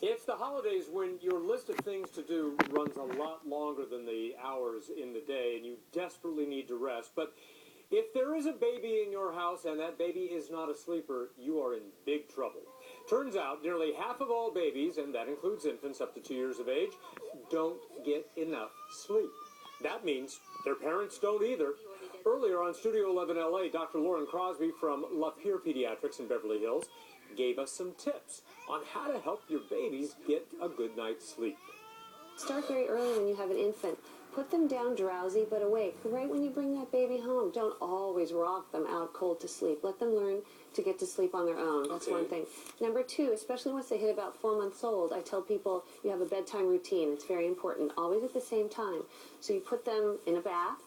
It's the holidays when your list of things to do runs a lot longer than the hours in the day, and you desperately need to rest. But if there is a baby in your house and that baby is not a sleeper, you are in big trouble. Turns out nearly half of all babies, and that includes infants up to 2 years of age, don't get enough sleep. That means their parents don't either. Earlier on Studio 11 LA, Dr. Lauren Crosby from LaPierre Pediatrics in Beverly Hills gave us some tips on how to help your babies get a good night's sleep. Start very early when you have an infant. Put them down drowsy but awake. Right when you bring that baby home, don't always rock them out cold to sleep. Let them learn to get to sleep on their own. That's one thing. Number two, especially once they hit about 4 months old, I tell people you have a bedtime routine. It's very important, always at the same time. So you put them in a bath,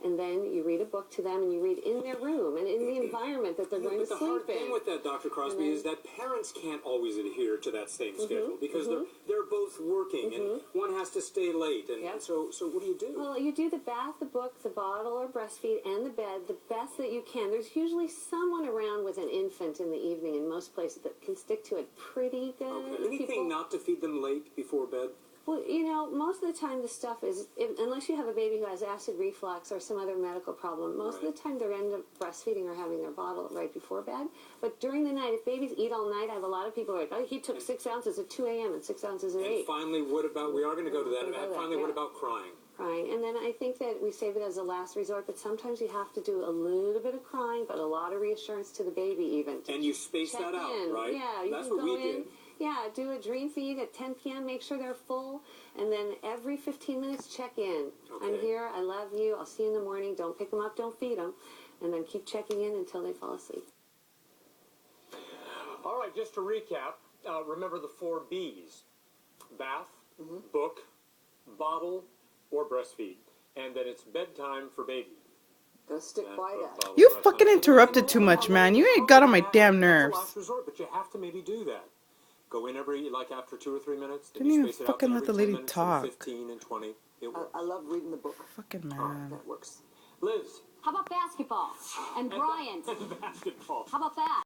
and then you read a book to them, and you read in their room and in the environment that they're going to sleep in. But the hard thing with that, Dr. Crosby, is that parents can't always adhere to that same schedule because they're both working, and one has to stay late. And so what do you do? Well, you do the bath, the book, the bottle or breastfeed, and the bed the best that you can. There's usually someone around with an infant in the evening in most places that can stick to it pretty good. Anything not to feed them late before bed? Well, you know, most of the time the stuff is, unless you have a baby who has acid reflux or some other medical problem, most of the time they're end up breastfeeding or having their bottle right before bed. But during the night, if babies eat all night, I have a lot of people who are like, oh, he took 6 ounces at 2 a.m. and 6 ounces at 8. And finally, what about, we are going to go to that, what about crying? Crying. And then I think that we save it as a last resort, but sometimes you have to do a little bit of crying, but a lot of reassurance to the baby even. And you space that out, right? Yeah, you That's can what go we did. Yeah, do a dream feed at 10 p.m. Make sure they're full. And then every 15 minutes, check in. I'm here. I love you. I'll see you in the morning. Don't pick them up. Don't feed them. And then keep checking in until they fall asleep. All right, just to recap, remember the 4 B's. Bath, book, bottle, or breastfeed. And then it's bedtime for baby. Go stick by that. You fucking interrupted too much, man. You ain't got on my damn nerves. Last resort, but you have to maybe do that. Go in after 2 or 3 minutes. Didn't even fucking let the lady talk. 15 and 20. I love reading the book. Fucking man. That works. Liz. How about basketball? And Brian? And basketball. How about that?